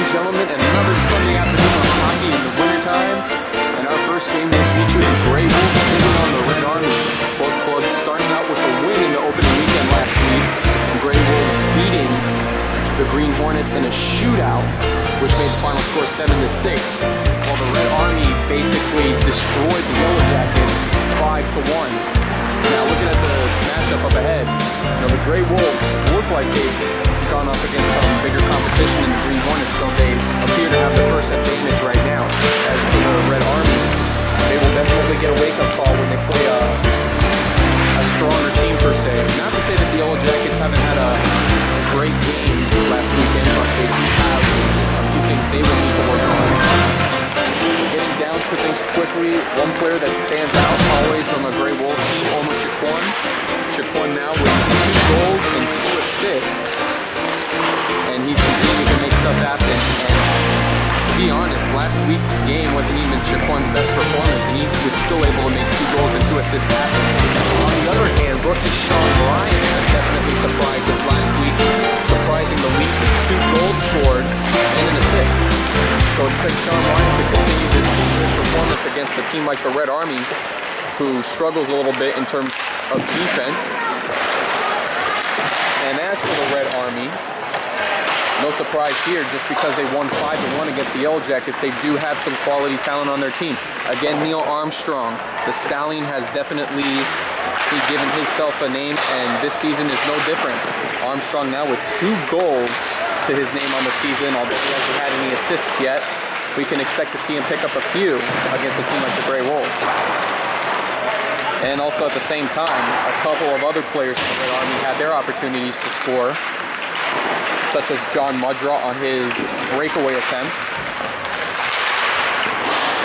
and gentlemen, another Sunday afternoon of hockey in the wintertime. And our first game will feature the Gray Wolves taking on the Red Army. Both clubs starting out with a win in the opening weekend last week. The Gray Wolves beating the Green Hornets in a shootout, which made the final score 7-6. While the Red Army basically destroyed the Yellow Jackets 5-1. Now looking at the matchup up ahead, the Gray Wolves look like they've gone up against some bigger competition in the Green Hornets, so they appear to have the first advantage right now. As for the Red Army, they will definitely get a wake-up call when they play a stronger team per se. Not to say that the Yellow Jackets haven't had a great game last weekend, but they have a few things they will need to work on. Getting down to things quickly, one player that stands out always on the Gray Wolf team, Omar Chiquan. Chiquan now with 2 goals and 2 assists. And he's continuing to make stuff happen. And to be honest, last week's game wasn't even Chiquan's best performance, and he was still able to make 2 goals and 2 assists happen. On the other hand, rookie Sean Ryan has definitely surprised us last week, surprising the league with 2 goals scored and an assist. So expect Sean Ryan to continue this good performance against a team like the Red Army, who struggles a little bit in terms of defense. And as for the Red Army, no surprise here, just because they won 5-1 against the Yellow Jackets, they do have some quality talent on their team. Again, Neil Armstrong, the Stallion, has definitely given himself a name, and this season is no different. Armstrong now with 2 goals to his name on the season, although he hasn't had any assists yet. We can expect to see him pick up a few against a team like the Gray Wolves. And also at the same time, a couple of other players from the Red Army had their opportunities to score, such as John Mudraw on his breakaway attempt.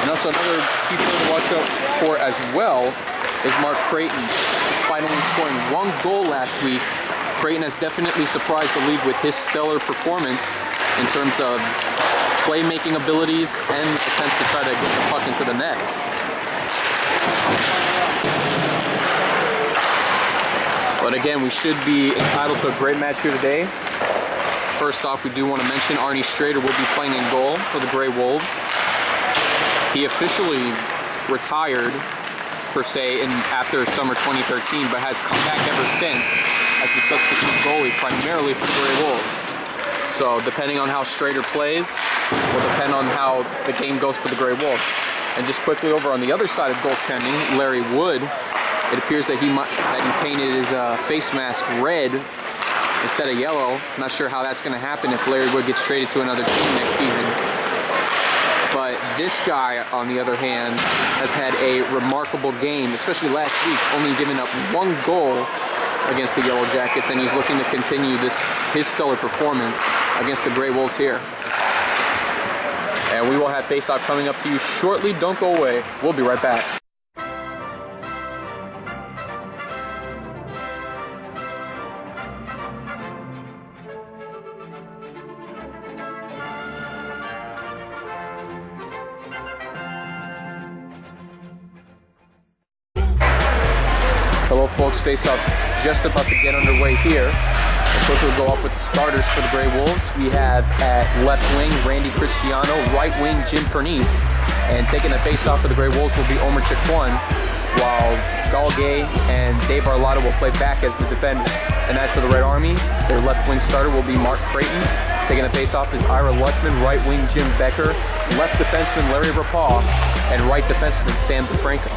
And also another key player to watch out for as well is Mark Creighton. Despite only scoring 1 goal last week, Creighton has definitely surprised the league with his stellar performance in terms of playmaking abilities and attempts to try to get the puck into the net. But again, we should be entitled to a great match here today. First off, we do want to mention Arnie Strader will be playing in goal for the Gray Wolves. He officially retired, per se, after summer 2013, but has come back ever since as the substitute goalie, primarily for the Gray Wolves. So depending on how Strader plays, will depend on how the game goes for the Gray Wolves. And just quickly over on the other side of goaltending, Larry Wood, it appears that he painted his face mask red instead of yellow. Not sure how that's going to happen if Larry Wood gets traded to another team next season. But this guy, on the other hand, has had a remarkable game, especially last week, only giving up 1 goal against the Yellow Jackets, and he's looking to continue his stellar performance against the Gray Wolves here. And we will have face-off coming up to you shortly. Don't go away. We'll be right back. Hello folks, face-off just about to get underway here. We'll quickly go off with the starters for the Gray Wolves. We have at left wing, Randy Cristiano, right wing, Jim Pernice. And taking the face-off for the Gray Wolves will be Omar Chiquan, while Galgay and Dave Arlotta will play back as the defenders. And as for the Red Army, their left wing starter will be Mark Creighton. Taking the face-off is Ira Lussman, right wing, Jim Becker, left defenseman Larry Rapau, and right defenseman Sam DeFranco.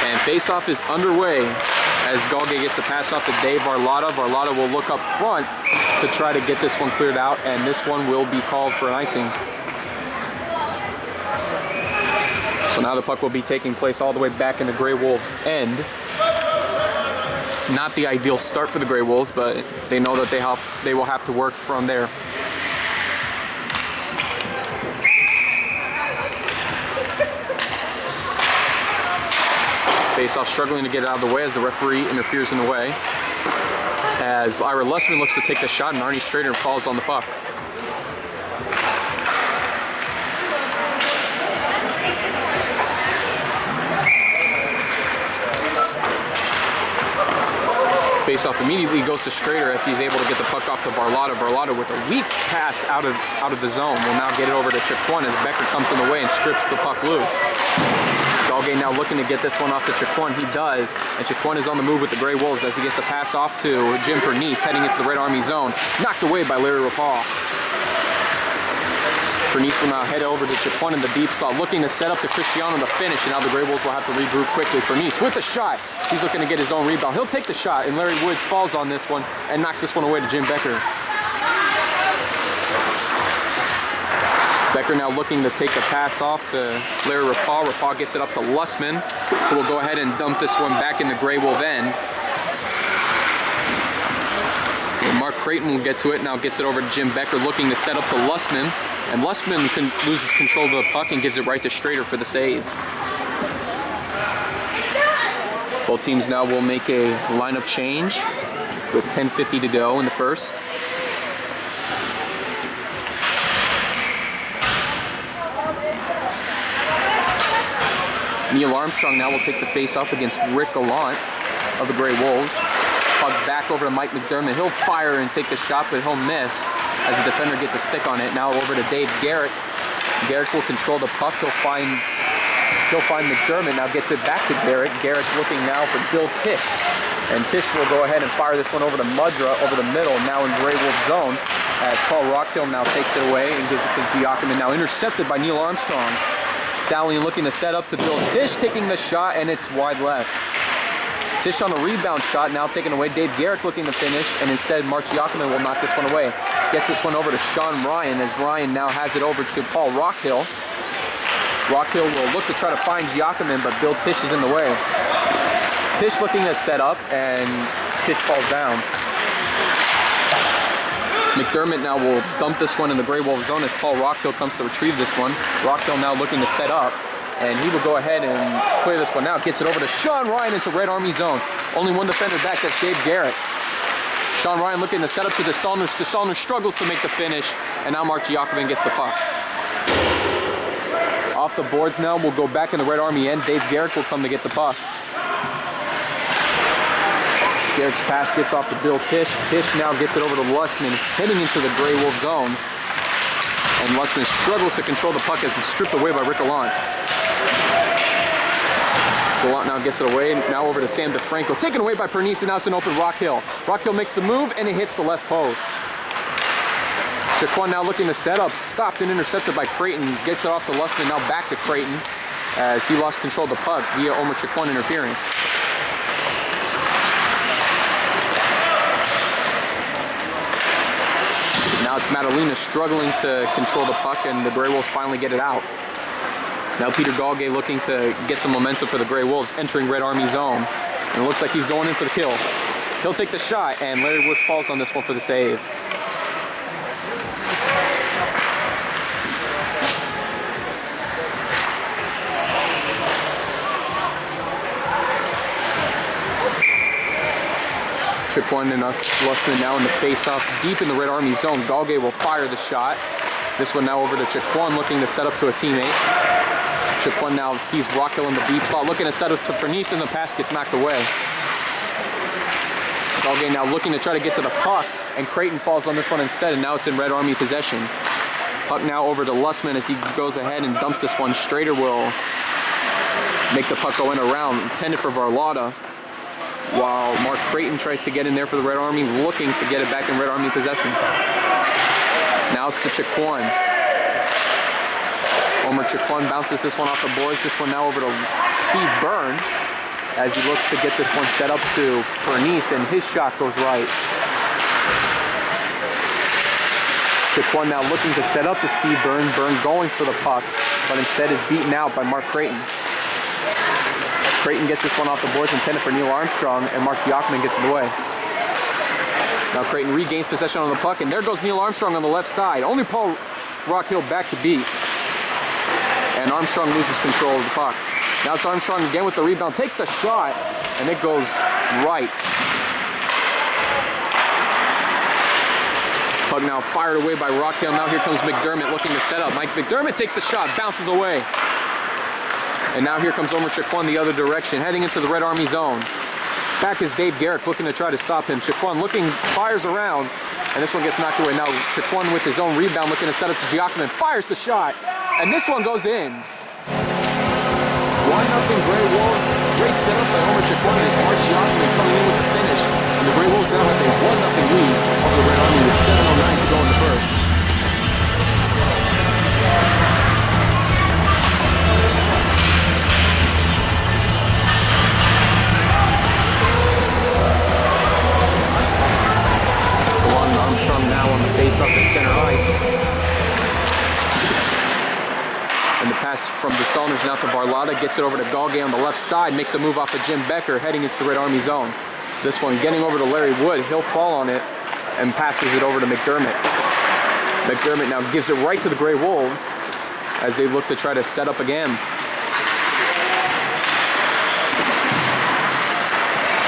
And face-off is underway as Galgay gets the pass off to Dave Arlotta. Arlotta will look up front to try to get this one cleared out, and this one will be called for an icing. So now the puck will be taking place all the way back in the Gray Wolves' end. Not the ideal start for the Gray Wolves, but they know that they will have to work from there. Face-off struggling to get it out of the way as the referee interferes in the way. As Ira Lussman looks to take the shot and Arnie Strader falls on the puck. Face-off immediately goes to Strader as he's able to get the puck off to Barlotta. Barlotta with a weak pass out of the zone will now get it over to Chiquan as Becker comes in the way and strips the puck loose. Galgay now looking to get this one off to Chiquan. He does, and Chiquan is on the move with the Grey Wolves as he gets the pass off to Jim Pernice heading into the Red Army zone. Knocked away by Larry Rapal. Pernice will now head over to Chiquan in the deep slot, looking to set up to Cristiano the finish, and now the Grey Wolves will have to regroup quickly. Pernice with the shot. He's looking to get his own rebound. He'll take the shot, and Larry Woods falls on this one and knocks this one away to Jim Becker. Becker now looking to take the pass off to Larry Rapal. Rapal gets it up to Lussman, who will go ahead and dump this one back in the Grey Wolf end. Mark Creighton will get to it, now gets it over to Jim Becker, looking to set up to Lussman. And Lussman loses control of the puck and gives it right to Strader for the save. Both teams now will make a lineup change with 10:50 to go in the first. Neil Armstrong now will take the face-off against Rick Gallant of the Grey Wolves. Puck back over to Mike McDermott. He'll fire and take the shot, but he'll miss as the defender gets a stick on it. Now over to Dave Garrett. Garrett will control the puck. He'll find McDermott. Now gets it back to Garrett. Garrett looking now for Bill Tisch. And Tisch will go ahead and fire this one over to Mudra over the middle, now in Grey Wolf zone, as Paul Rockhill now takes it away and gives it to Giacomin. Now intercepted by Neil Armstrong. Stallion looking to set up to Bill Tisch, taking the shot, and it's wide left. Tisch on a rebound shot, now taken away. Dave Garrick looking to finish, and instead Mark Giacomin will knock this one away. Gets this one over to Sean Ryan, as Ryan now has it over to Paul Rockhill. Rockhill will look to try to find Giacomin, but Bill Tisch is in the way. Tisch looking to set up, and Tisch falls down. McDermott now will dump this one in the Grey Wolf zone as Paul Rockhill comes to retrieve this one. Rockhill now looking to set up, and he will go ahead and clear this one out. Gets it over to Sean Ryan into Red Army zone. Only one defender back, that's Dave Garrett. Sean Ryan looking to set up to DeSaulniers. DeSaulniers struggles to make the finish, and now Mark Giacomin gets the puck. Off the boards now, we'll go back in the Red Army end. Dave Garrett will come to get the puck. Garrett's pass gets off to Bill Tisch. Tisch now gets it over to Lussman, heading into the Grey Wolf zone. And Lussman struggles to control the puck as it's stripped away by Rick Gallant. Gallant now gets it away, now over to Sam DeFranco. Taken away by Pernice, and now it's an open Rockhill. Rockhill makes the move, and it hits the left post. Chiquan now looking to set up, stopped and intercepted by Creighton. Gets it off to Lussman, now back to Creighton, as he lost control of the puck via Omer Chiquan interference. Now it's Madalena struggling to control the puck, and the Grey Wolves finally get it out. Now Peter Galgay looking to get some momentum for the Grey Wolves, entering Red Army zone. And it looks like he's going in for the kill. He'll take the shot, and Larry Wood falls on this one for the save. Chiquan and Lussman now in the face-off deep in the Red Army zone. Galgay will fire the shot. This one now over to Chiquan, looking to set up to a teammate. Chiquan now sees Rockhill in the deep slot, looking to set up to Pernice, and the pass gets knocked away. Galgay now looking to try to get to the puck, and Creighton falls on this one instead, and now it's in Red Army possession. Puck now over to Lussman as he goes ahead and dumps this one. Strader will make the puck go in around, intended for Barlotta, while Mark Creighton tries to get in there for the Red Army, looking to get it back in Red Army possession. Now it's to Chiquan. Omer Chiquan bounces this one off the boards. This one now over to Steve Byrne as he looks to get this one set up to Pernice, and his shot goes right. Chiquan now looking to set up to Steve Byrne. Byrne going for the puck, but instead is beaten out by Mark Creighton. Creighton gets this one off the boards, intended for Neil Armstrong, and Mark Giacomin gets in the way. Now Creighton regains possession on the puck, and there goes Neil Armstrong on the left side. Only Paul Rockhill back to beat. And Armstrong loses control of the puck. Now it's Armstrong again with the rebound, takes the shot, and it goes right. Puck now fired away by Rockhill. Now here comes McDermott looking to set up. Mike McDermott takes the shot, bounces away. And now here comes Omer Chiquan the other direction, heading into the Red Army zone. Back is Dave Garrick looking to try to stop him. Chiquan looking, fires around, and this one gets knocked away. Now Chiquan with his own rebound looking to set up to Giacomin, fires the shot, and this one goes in. 1-0 Grey Wolves. Great setup by Homer Chiquan as Mark Giacomin coming in with the finish. And the Grey Wolves now have a 1-0 lead over the Red Army with 7:09 to go in the first. Armstrong now on the face-off at center ice. And the pass from DeSaulniers now to Varlata, gets it over to Galgay on the left side, makes a move off of Jim Becker, heading into the Red Army zone. This one getting over to Larry Wood, he'll fall on it and passes it over to McDermott. McDermott now gives it right to the Grey Wolves as they look to try to set up again.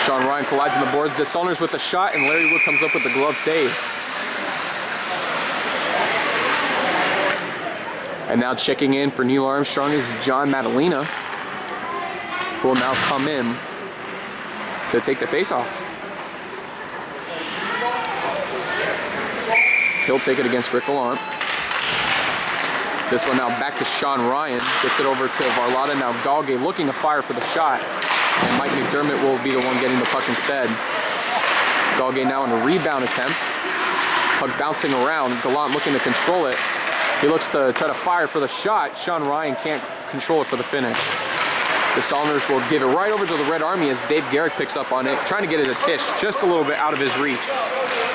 Sean Ryan collides on the boards. DeSaulniers with the shot, and Larry Wood comes up with the glove save. And now checking in for Neil Armstrong is John Madalena, who will now come in to take the face-off. He'll take it against Rick Gallant. This one now back to Sean Ryan. Gets it over to Varlata. Now Galgay looking to fire for the shot. And Mike McDermott will be the one getting the puck instead. Galgay now in a rebound attempt. Puck bouncing around. Gallant looking to control it. He looks to try to fire for the shot. Sean Ryan can't control it for the finish. The DeSaulniers will give it right over to the Red Army as Dave Garrick picks up on it, trying to get it to Tisch, just a little bit out of his reach.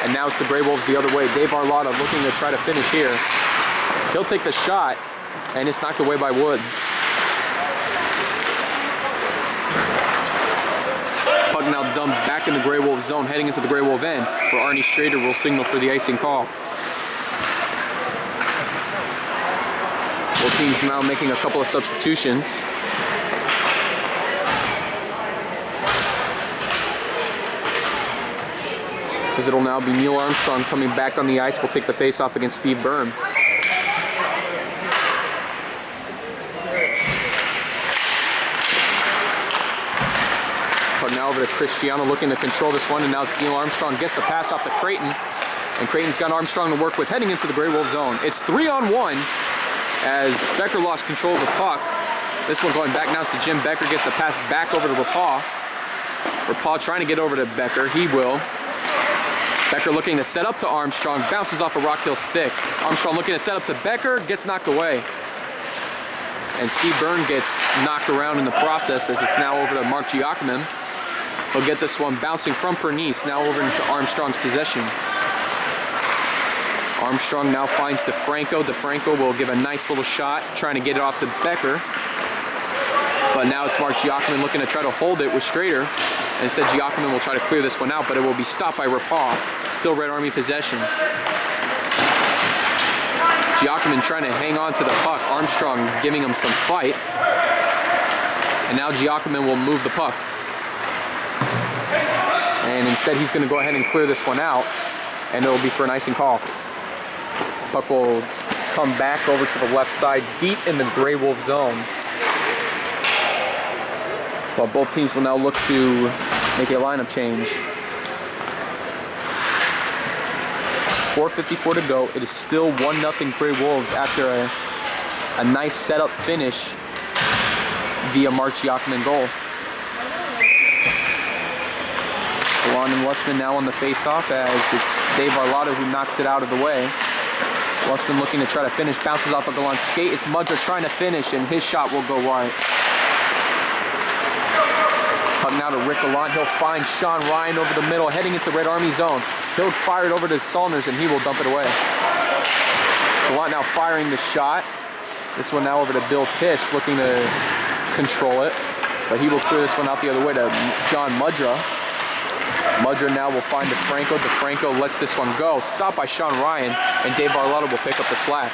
And now it's the Grey Wolves the other way. Dave Varlata looking to try to finish here. He'll take the shot, and it's knocked away by Wood. Puck now dumped back in the Grey Wolf zone, heading into the Grey Wolf end, where Arnie Strader will signal for the icing call. Both teams now making a couple of substitutions. As it'll now be Neil Armstrong coming back on the ice. Will take the face-off against Steve Byrne. But now over to Cristiano looking to control this one, and now Neil Armstrong gets the pass off to Creighton. And Creighton's got Armstrong to work with heading into the Grey Wolf zone. It's 3-on-1 as Becker lost control of the puck. This one going back now to Jim Becker, gets the pass back over to Rapaw. Rapaw trying to get over to Becker, he will. Becker looking to set up to Armstrong, bounces off a Rock Hill stick. Armstrong looking to set up to Becker, gets knocked away. And Steve Byrne gets knocked around in the process as it's now over to Mark Giacomin. He'll get this one bouncing from Pernice, now over into Armstrong's possession. Armstrong now finds DeFranco. DeFranco will give a nice little shot, trying to get it off to Becker. But now it's Mark Giacomin looking to try to hold it with Strader. And instead Giacomin will try to clear this one out, but it will be stopped by Rapaw. Still Red Army possession. Giacomin trying to hang on to the puck. Armstrong giving him some fight. And now Giacomin will move the puck. And instead he's going to go ahead and clear this one out. And it will be for an icing call. Puck will come back over to the left side, deep in the Grey Wolf zone. But both teams will now look to make a lineup change. 4:54 to go. It is still 1-0 Grey Wolves after a nice setup finish via Mark Giacomin goal. Gallant and Westman now on the face-off as it's Dave Varlata who knocks it out of the way. Westman looking to try to finish, bounces off of Gallant's skate. It's Mudra trying to finish, and his shot will go wide. Puck now to Rick Gallant. He'll find Sean Ryan over the middle, heading into Red Army zone. He'll fire it over to Saunders, and he will dump it away. Gallant now firing the shot. This one now over to Bill Tisch, looking to control it. But he will clear this one out the other way to John Mudra. Mudra now will find DeFranco. DeFranco lets this one go. Stopped by Sean Ryan, and Dave Varlata will pick up the slack.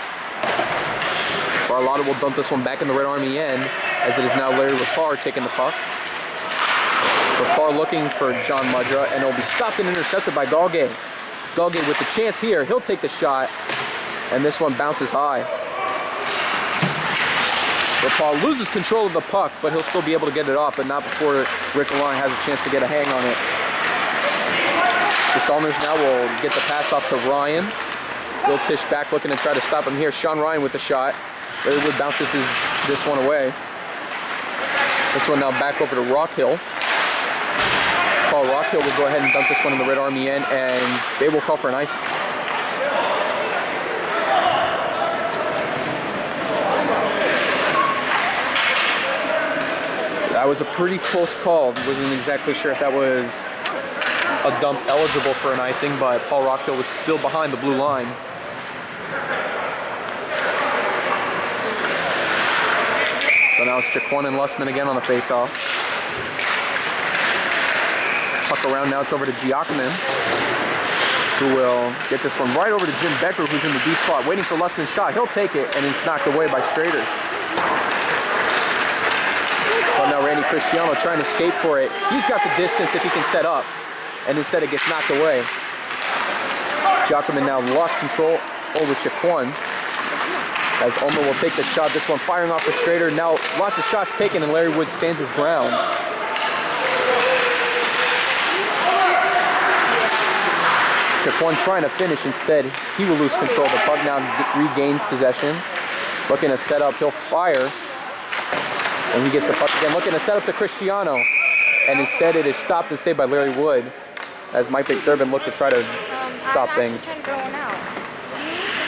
Varlata will dump this one back in the Red Army end, as it is now Larry Rapar taking the puck. Rapar looking for John Mudra, and it will be stopped and intercepted by Galgay. Galgay with the chance here. He'll take the shot, and this one bounces high. Paul loses control of the puck, but he'll still be able to get it off, but not before Rick Alon has a chance to get a hang on it. The Salners now will get the pass off to Ryan. Bill Tisch back looking to try to stop him here. Sean Ryan with the shot. Larry Wood bounces this one away. This one now back over to Rockhill. Paul Rockhill will go ahead and dump this one in the Red Army end, and they will call for an ice. That was a pretty close call. Wasn't exactly sure if that was a dump eligible for an icing, but Paul Rockhill was still behind the blue line. So now it's Jaquan and Lussman again on the face-off. Puck around, now it's over to Giacomin, who will get this one right over to Jim Becker, who's in the deep slot, waiting for Lussman's shot. He'll take it, and it's knocked away by Strader. But now Randy Cristiano trying to skate for it. He's got the distance if he can set up, and instead it gets knocked away. Giacomin now lost control over Jaquan, as Ulmer will take the shot. This one firing off the Strader. Now lots of shots taken, and Larry Wood stands his ground. Jaquan trying to finish. Instead, he will lose control. The puck now regains possession. Looking to set up, he'll fire. And he gets the puck again, looking to set up to Cristiano. And instead it is stopped and saved by Larry Wood, as Mike McDurbin looked to try to stop things.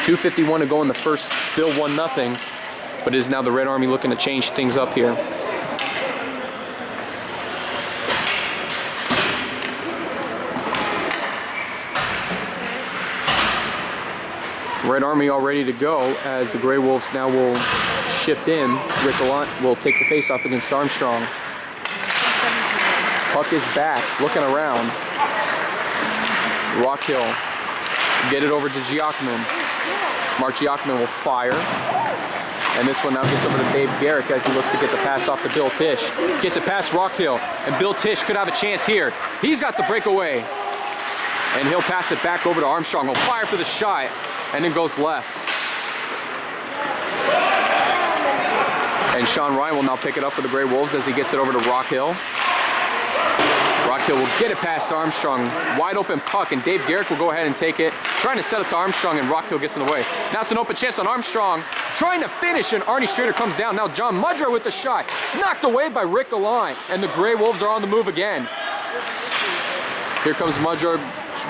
2:51 to go in the first, still 1-0. But it is now the Red Army looking to change things up here. Red Army all ready to go, as the Grey Wolves now will shift in. Rick Gallant will take the face-off against Armstrong. Puck is back, looking around. Rockhill, get it over to Giacomin. Mark Giacomin will fire. And this one now gets over to Dave Garrick as he looks to get the pass off to Bill Tisch. Gets it past Rockhill, and Bill Tisch could have a chance here. He's got the breakaway. And he'll pass it back over to Armstrong. He'll fire for the shot, and it goes left. And Sean Ryan will now pick it up for the Grey Wolves as he gets it over to Rockhill. Rockhill will get it past Armstrong. Wide open puck, and Dave Garrick will go ahead and take it. Trying to set up to Armstrong, and Rockhill gets in the way. Now it's an open chance on Armstrong. Trying to finish, and Arnie Strader comes down. Now John Mudrow with the shot. Knocked away by Rick Gallant, and the Grey Wolves are on the move again. Here comes Mudrow.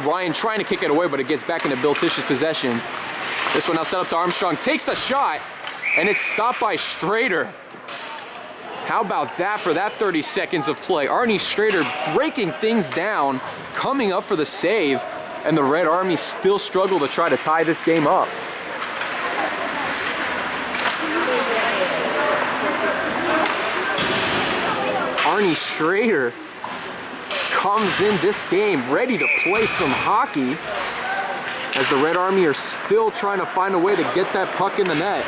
Ryan trying to kick it away, but it gets back into Bill Tisch's possession. This one now set up to Armstrong. Takes the shot, and it's stopped by Strader. How about that for that 30 seconds of play? Arnie Strader breaking things down, coming up for the save, and the Red Army still struggle to try to tie this game up. Arnie Strader comes in this game ready to play some hockey, as the Red Army are still trying to find a way to get that puck in the net.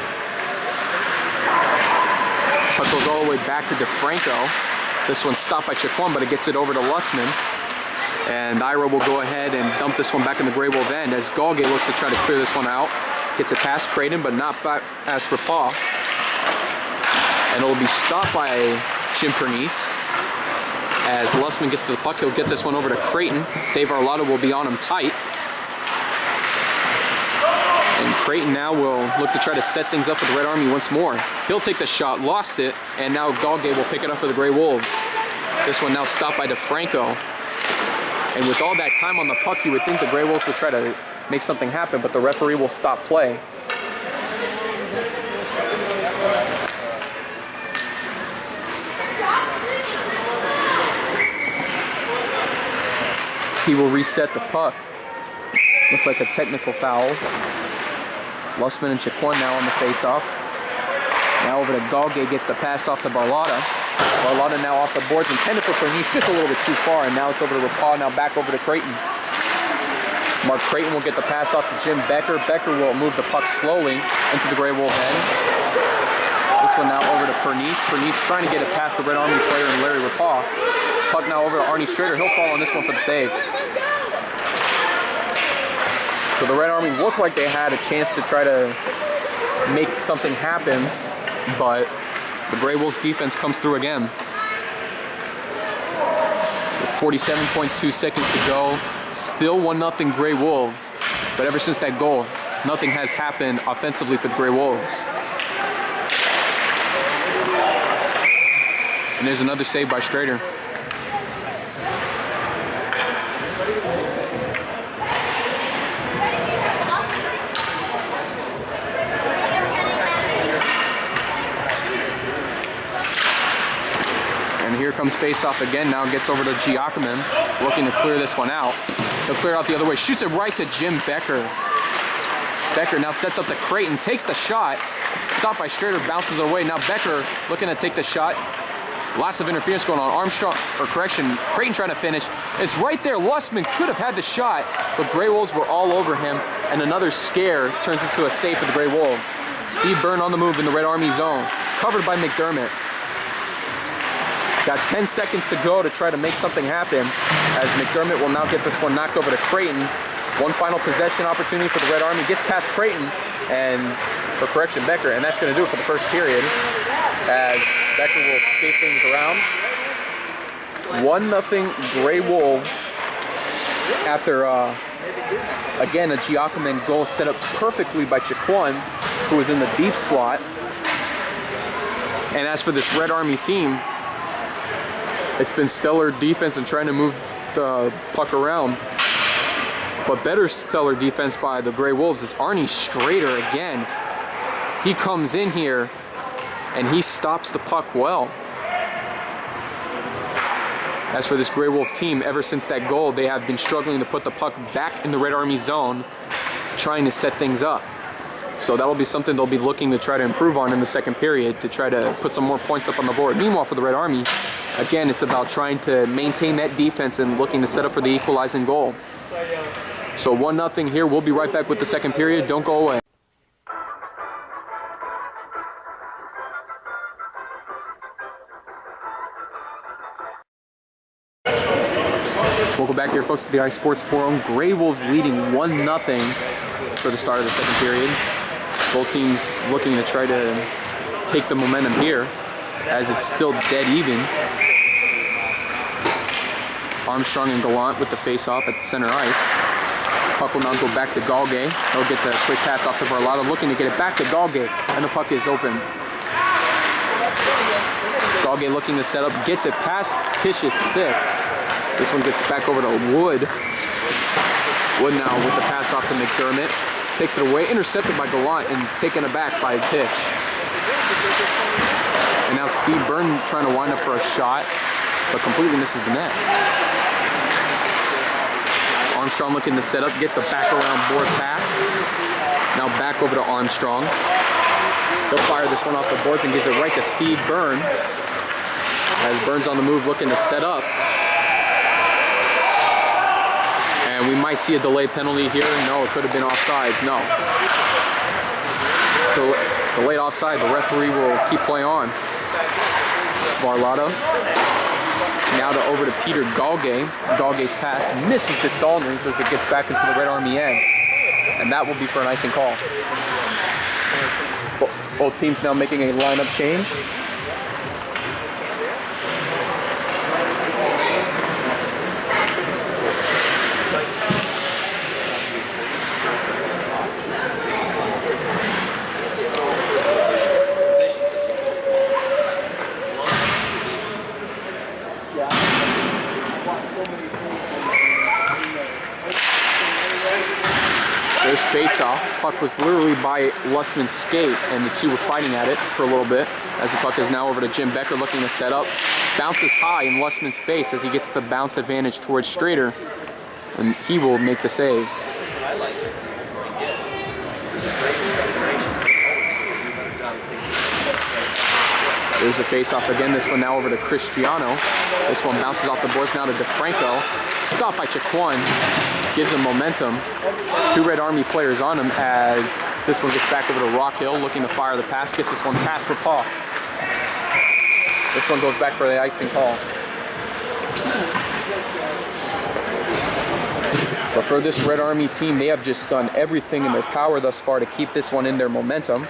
Puck goes all the way back to DeFranco. This one's stopped by Jaquan, but it gets it over to Lussman. And Ira will go ahead and dump this one back in the Grey Wolf end as Galgay looks to try to clear this one out. Gets it past Creighton, but not past Rapaw. And it'll be stopped by Jim Pernice. As Lussman gets to the puck, he'll get this one over to Creighton. Dave Arlotta will be on him tight. And Creighton now will look to try to set things up for the Red Army once more. He'll take the shot, lost it, and now Galgay will pick it up for the Grey Wolves. This one now stopped by DeFranco. And with all that time on the puck, you would think the Grey Wolves would try to make something happen, but the referee will stop play. He will reset the puck. Looks like a technical foul. Lussman and Jaquan now on the face-off. Now over to Galgay, gets the pass off to Barlotta. Barlotta now off the boards, intended for Pernice, just a little bit too far, and now it's over to Rapaw, now back over to Creighton. Mark Creighton will get the pass off to Jim Becker. Becker will move the puck slowly into the Grey Wolf end. This one now over to Pernice. Pernice trying to get it past the Red Army player and Larry Rapaw. Puck now over to Arnie Strader. He'll fall on this one for the save. So the Red Army looked like they had a chance to try to make something happen, but The Gray Wolves defense comes through again. With 47.2 seconds to go, still 1-0 Gray Wolves. But ever since that goal, nothing has happened offensively for the Gray Wolves. And there's another save by Strader. And here comes face-off again. Now it gets over to Giacomin, looking to clear this one out. He'll clear it out the other way. Shoots it right to Jim Becker. Becker now sets up to Creighton, takes the shot. Stopped by Strader, bounces it away. Now Becker looking to take the shot. Lots of interference going on. Creighton trying to finish. It's right there. Lustman could have had the shot, but Gray Wolves were all over him, and another scare turns into a save for the Gray Wolves. Steve Byrne on the move in the Red Army zone, covered by McDermott. Got 10 seconds to go to try to make something happen, as McDermott will now get this one knocked over to Creighton. One final possession opportunity for the Red Army. Gets past Creighton, and for correction, Becker, and that's going to do it for the first period, as Becker will skate things around. 1-0 Gray Wolves after, again, a Giacomin goal set up perfectly by Chiquan, who was in the deep slot. And as for this Red Army team, it's been stellar defense and trying to move the puck around. But better stellar defense by the Gray Wolves is Arnie Strader again. He comes in here and he stops the puck well. As for this Gray Wolf team, ever since that goal, they have been struggling to put the puck back in the Red Army zone, trying to set things up. So that'll be something they'll be looking to try to improve on in the second period to try to put some more points up on the board. Meanwhile, for the Red Army, again, it's about trying to maintain that defense and looking to set up for the equalizing goal. So 1-0 here. We'll be right back with the second period. Don't go away. Welcome back here, folks, to the iSports Forum. Gray Wolves leading 1-0 for the start of the second period. Both teams looking to try to take the momentum here, as it's still dead even. Armstrong and Gallant with the face-off at the center ice. Puck will now go back to Galge. He'll get the quick pass off to Varlado, looking to get it back to Galge, and the puck is open. Galge looking to set up, gets it past Tisch's stick. This one gets back over to Wood. Wood now with the pass off to McDermott. Takes it away, intercepted by Gallant and taken aback by Tisch. And now Steve Byrne trying to wind up for a shot, but completely misses the net. Armstrong looking to set up, gets the back around board pass. Now back over to Armstrong. He'll fire this one off the boards and gives it right to Steve Byrne. As Byrne's on the move looking to set up. And we might see a delay penalty here. No, it could have been offsides. No. Delayed offside. The referee will keep play on. Varlado. Now over to Peter Galge. Galge's pass misses the Saunders as it gets back into the Red Army end. And that will be for an icing call. Both teams now making a lineup change. There's face-off. Puck was literally by Lustman's skate, and the two were fighting at it for a little bit, as the puck is now over to Jim Becker looking to set up. Bounces high in Lustman's face as he gets the bounce advantage towards Strader, and he will make the save. There's a face-off again. This one now over to Cristiano. This one bounces off the boards now to DeFranco. Stopped by Chiquan. Gives him momentum. Two Red Army players on him as this one gets back over to Rockhill looking to fire the pass. Gets this one past for Paul. This one goes back for the icing call. But for this Red Army team, they have just done everything in their power thus far to keep this one in their momentum.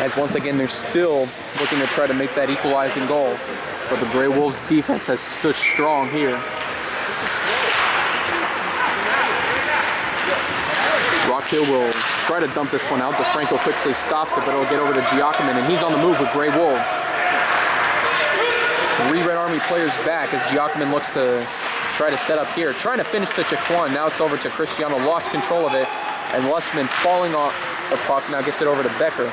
as once again they're still looking to try to make that equalizing goal. But the Grey Wolves defense has stood strong here. Rock Hill will try to dump this one out. DeFranco quickly stops it, but it'll get over to Giacomin, and he's on the move with Grey Wolves. 3 Red Army players back as Giacomin looks to try to set up here. Trying to finish to Jaquan. Now it's over to Cristiano. Lost control of it. And Lussman falling off the puck. Now gets it over to Becker.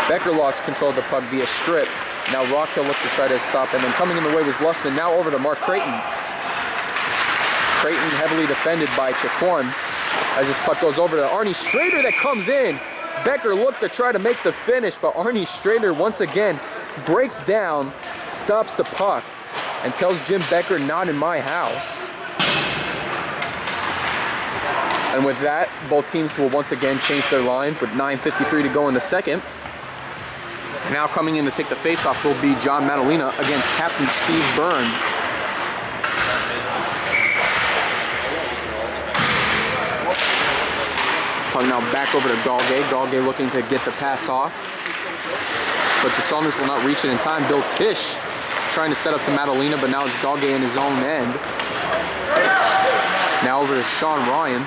Becker lost control of the puck via strip. Now Rock Hill looks to try to stop. And then coming in the way was Lussman. Now over to Mark Creighton. Creighton heavily defended by Jaquan. As this puck goes over to Arnie Strader that comes in. Becker looked to try to make the finish, but Arnie Strader once again breaks down, stops the puck, and tells Jim Becker, "Not in my house." And with that, both teams will once again change their lines with 9:53 to go in the second. Now coming in to take the faceoff will be John Madalena against Captain Steve Byrne. Puck now back over to Galgay. Galgay looking to get the pass off. But the Saunders will not reach it in time. Bill Tisch trying to set up to Madalena, but now it's Galgay in his own end. Now over to Sean Ryan.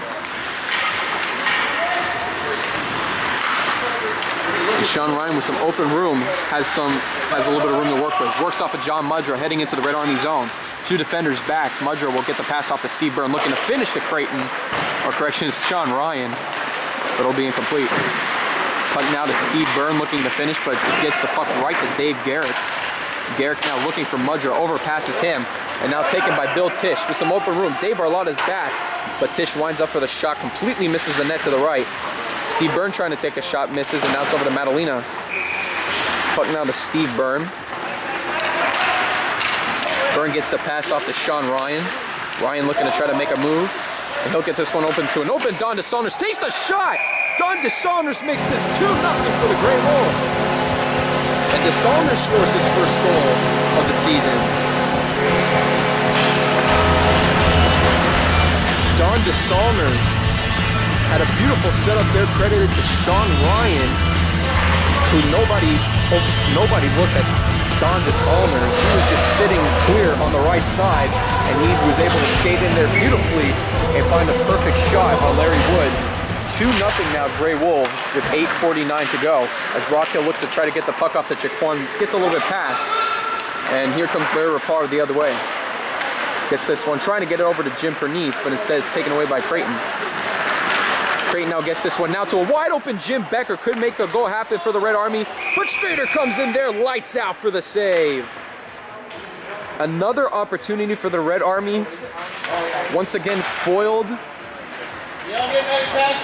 And Sean Ryan with some open room has a little bit of room to work with. Works off of John Mudra heading into the Red Army zone. 2 defenders back. Mudra will get the pass off to Steve Byrne, looking to finish to Creighton. Or correction, it's Sean Ryan, but it'll be incomplete. Puck now to Steve Byrne looking to finish, but gets the puck right to Dave Garrick. Garrick now looking for Mudra, overpasses him, and now taken by Bill Tisch with some open room. Dave Barlotta's back, but Tisch winds up for the shot, completely misses the net to the right. Steve Byrne trying to take a shot, misses, and now it's over to Madalena. Puck now to Steve Byrne. Byrne gets the pass off to Sean Ryan. Ryan looking to try to make a move, and he'll get this one open to an open Don DeSaunders. Takes the shot! Don DeSaunders makes this 2-0 for the Grey Wolves. And DeSaunders scores his first goal of the season. Don DeSaunders had a beautiful setup there, credited to Sean Ryan, who nobody looked at Don DeSaunders. He was just sitting clear on the right side, and he was able to skate in there beautifully and find a perfect shot on Larry Wood. 2-0 now Grey Wolves with 8:49 to go as Rock Hill looks to try to get the puck off to Jaquan, gets a little bit past, and here comes Larry Rapar the other way. Gets this one, trying to get it over to Jim Pernice, but instead it's taken away by Creighton. Creighton now gets this one now to a wide open Jim Becker, could make the goal happen for the Red Army, but Strader comes in there, lights out for the save. Another opportunity for the Red Army, once again foiled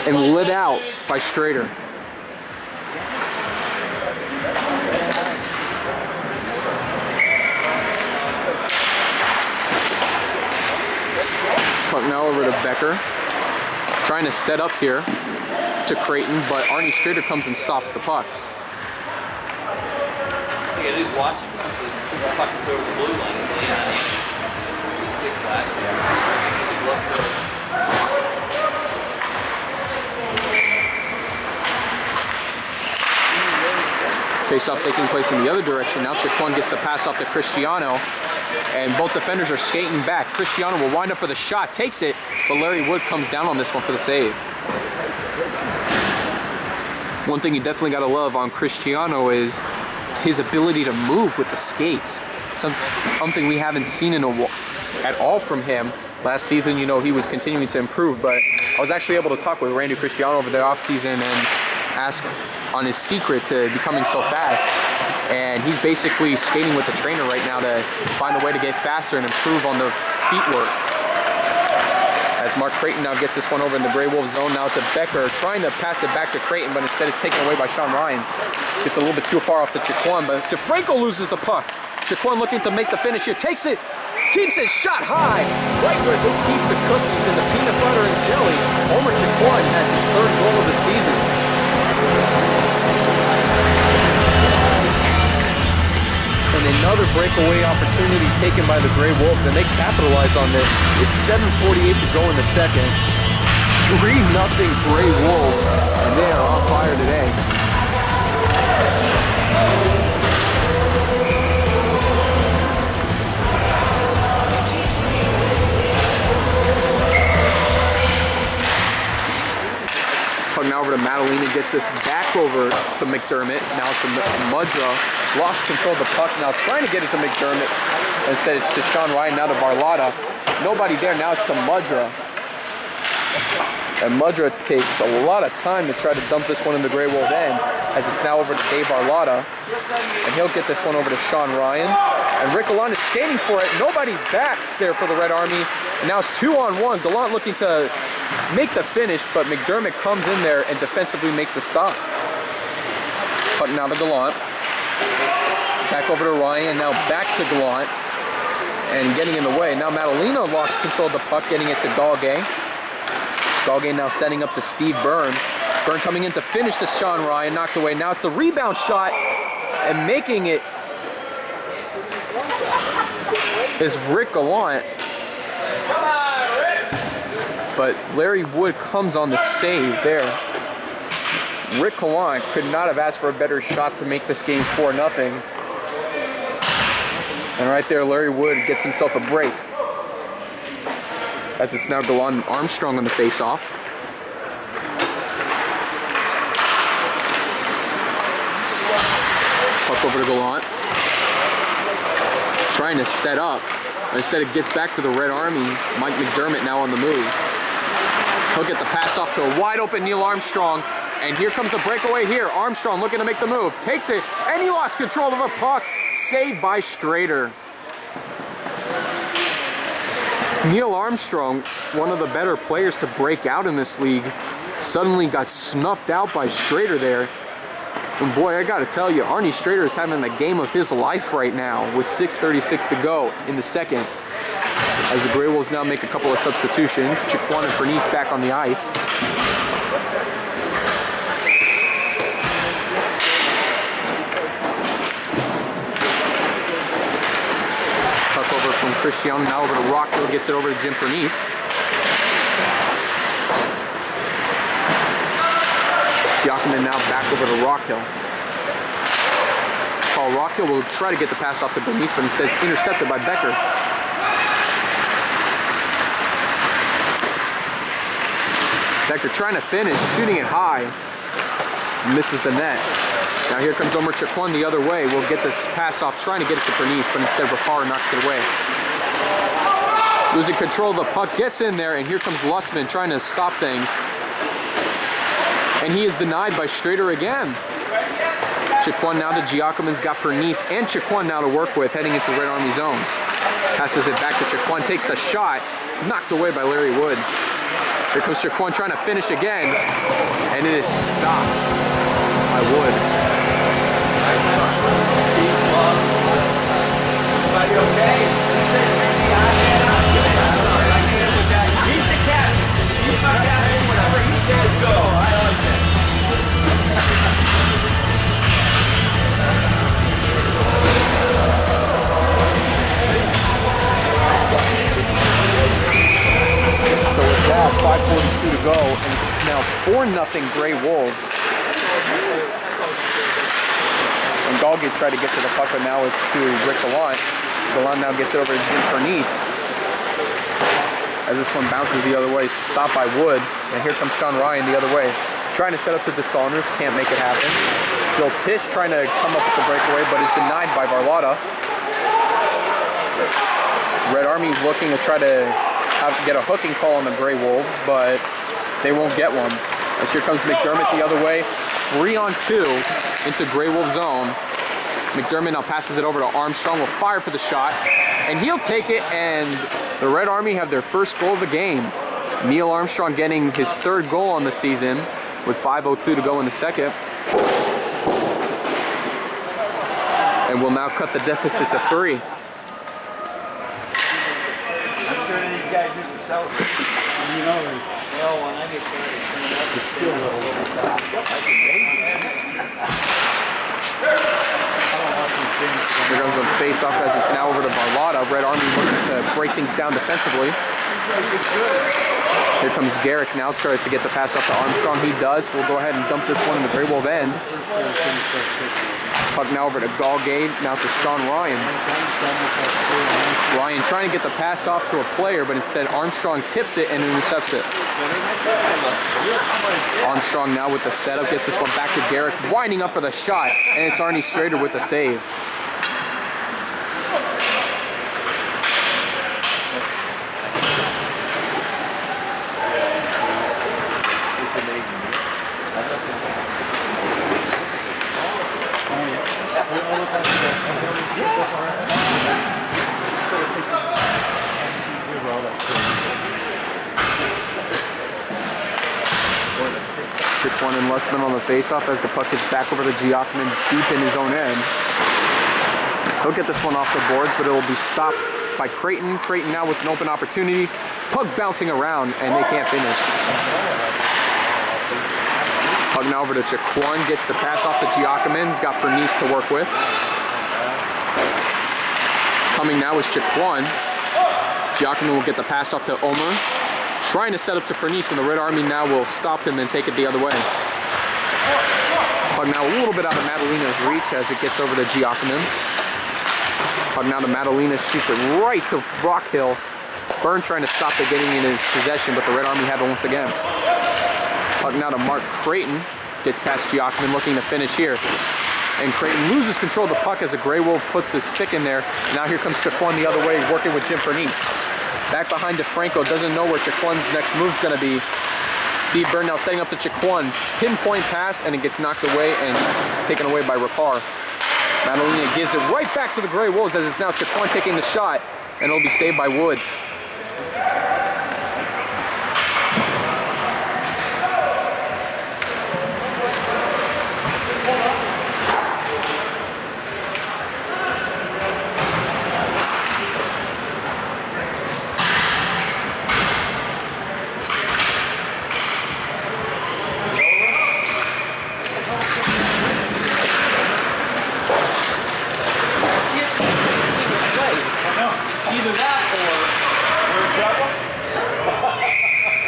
and lit out by Strader. Puck now over to Becker. Trying to set up here to Creighton, but Arnie Strader comes and stops the puck. Yeah, it is watching. See the puck is over the blue line. Really stick flat. Face-off taking place in the other direction. Now Jaquan gets the pass off to Cristiano, and both defenders are skating back. Cristiano will wind up for the shot, takes it, but Larry Wood comes down on this one for the save. One thing you definitely got to love on Cristiano is his ability to move with the skates. Something we haven't seen at all from him. Last season, you know, he was continuing to improve, but I was actually able to talk with Randy Cristiano over the offseason and ask on his secret to becoming so fast. And he's basically skating with the trainer right now to find a way to get faster and improve on the feet work. As Mark Creighton now gets this one over in the Grey Wolves zone, now to Becker, trying to pass it back to Creighton, but instead it's taken away by Sean Ryan. Gets a little bit too far off to Jaquan, but DeFranco loses the puck. Jaquan looking to make the finish here, takes it, keeps it shot high, right where they keep the cookies and the peanut butter and jelly. Homer Jaquan has his 3rd goal of the season. And another breakaway opportunity taken by the Grey Wolves, and they capitalize on this with 7:48 to go in the second. 3-0 Gray Wolves, and they are on fire today. Puck now over to Madalena, gets this back over to McDermott, now to Mudra. Lost control of the puck, now trying to get it to McDermott. Instead it's to Sean Ryan, now to Barlotta. Nobody there, now it's to Mudra. And Mudra takes a lot of time to try to dump this one in the Grey Wolf end, as it's now over to Dave Barlotta. And he'll get this one over to Sean Ryan. And Rick Gallant is skating for it. Nobody's back there for the Red Army. And now it's 2-on-1. Gallant looking to make the finish, but McDermott comes in there and defensively makes the stop. Puck now to Gallant. Back over to Ryan, now back to Gallant. And getting in the way. Now Madalena lost control of the puck, getting it to Galgay. Galgay now setting up to Steve Byrne. Byrne coming in to finish the Sean Ryan, knocked away. Now it's the rebound shot, and making it is Rick Gallant. But Larry Wood comes on the save there. Rick Gallant could not have asked for a better shot to make this game 4-0. And right there, Larry Wood gets himself a break. As it's now Gallant and Armstrong on the face-off. Puck over to Gallant. Trying to set up. Instead it gets back to the Red Army. Mike McDermott now on the move. He'll get the pass off to a wide open Neil Armstrong. And here comes the breakaway here. Armstrong looking to make the move. Takes it, and he lost control of the puck. Saved by Strader. Neil Armstrong, one of the better players to break out in this league, suddenly got snuffed out by Strader there. And boy, I gotta tell you, Arnie Strader is having the game of his life right now with 6:36 to go in the second. As the Grey Wolves now make a couple of substitutions. Chiquan and Bernice back on the ice. Puck over from Cristiano, now over to Rockhill, gets it over to Jim Bernice. Giacomin now back over to Rockhill. Paul Rockhill will try to get the pass off to Bernice, but instead it's intercepted by Becker. Becker trying to finish, shooting it high. Misses the net. Now here comes Omer Chiquan the other way. We'll get this pass off, trying to get it to Bernice, but instead Rafar knocks it away. Losing control of the puck, gets in there, and here comes Lussman trying to stop things. And he is denied by Strader again. Chiquan now to Giacomin's got Bernice and Chiquan now to work with, heading into Red Army zone. Passes it back to Chiquan, takes the shot, knocked away by Larry Wood. Here comes Chiquan trying to finish again, and it is stopped by Wood. Peace, love. Everybody okay? He's the captain. He's my captain. Whenever he says go, I like that. So it's now 5:42 to go, and it's now 4-0 Grey Wolves. And Galgay tried to get to the puck, but now it's to Rick Gallant. Gallant now gets it over to Jim Bernice. As this one bounces the other way, stopped by Wood. And here comes Sean Ryan the other way. Trying to set up to DeSaunders, can't make it happen. Bill Tisch trying to come up with the breakaway, but is denied by Barlotta. Red Army looking to try to get a hooking call on the Grey Wolves, but they won't get one. As here comes McDermott the other way. 3-on-2 into Grey Wolf zone. McDermott now passes it over to Armstrong, will fire for the shot, and he'll take it, and the Red Army have their first goal of the game. Neil Armstrong getting his third goal on the season with 5:02 to go in the second. And will now cut the deficit to 3. I'm turning these guys in for celebrate. You know, well, when I get started, it's still a little soft. Here comes a face-off as it's now over to Barlotta. Red Army looking to break things down defensively. Here comes Garrick now, tries to get the pass off to Armstrong. He does. We'll go ahead and dump this one in the Grey Wolf end. Puck now over to Galgade, now to Sean Ryan. Ryan trying to get the pass off to a player, but instead Armstrong tips it and intercepts it. Armstrong now with the setup, gets this one back to Garrick, winding up for the shot, and it's Arnie Strader with the save. Chick1 and Lessman on the faceoff as the puck gets back over to Giacomin deep in his own end. He'll get this one off the boards, but it'll be stopped by Creighton. Creighton now with an open opportunity. Puck bouncing around, and they can't finish. Puck now over to Chick1, gets the pass off to Giacomin. He's got Bernice to work with. Coming now is Chick1. Giacomin will get the pass off to Omer. Trying to set up to Pernice, and the Red Army now will stop him and take it the other way. Puck now a little bit out of Madalina's reach as it gets over to Giacomin. Puck now to Madalina, shoots it right to Rockhill. Byrne trying to stop it getting in his possession, but the Red Army have it once again. Puck now to Mark Creighton, gets past Giacomin looking to finish here. And Creighton loses control of the puck as a Grey Wolf puts his stick in there. Now here comes Chick1 the other way, working with Jim Pernice. Back behind DeFranco, doesn't know where Chick1's next move's gonna be. Steve Byrne now setting up to Chick1. Pinpoint pass, and it gets knocked away and taken away by Rapar. Madalena gives it right back to the Grey Wolves as it's now Chick1 taking the shot, and it'll be saved by Wood.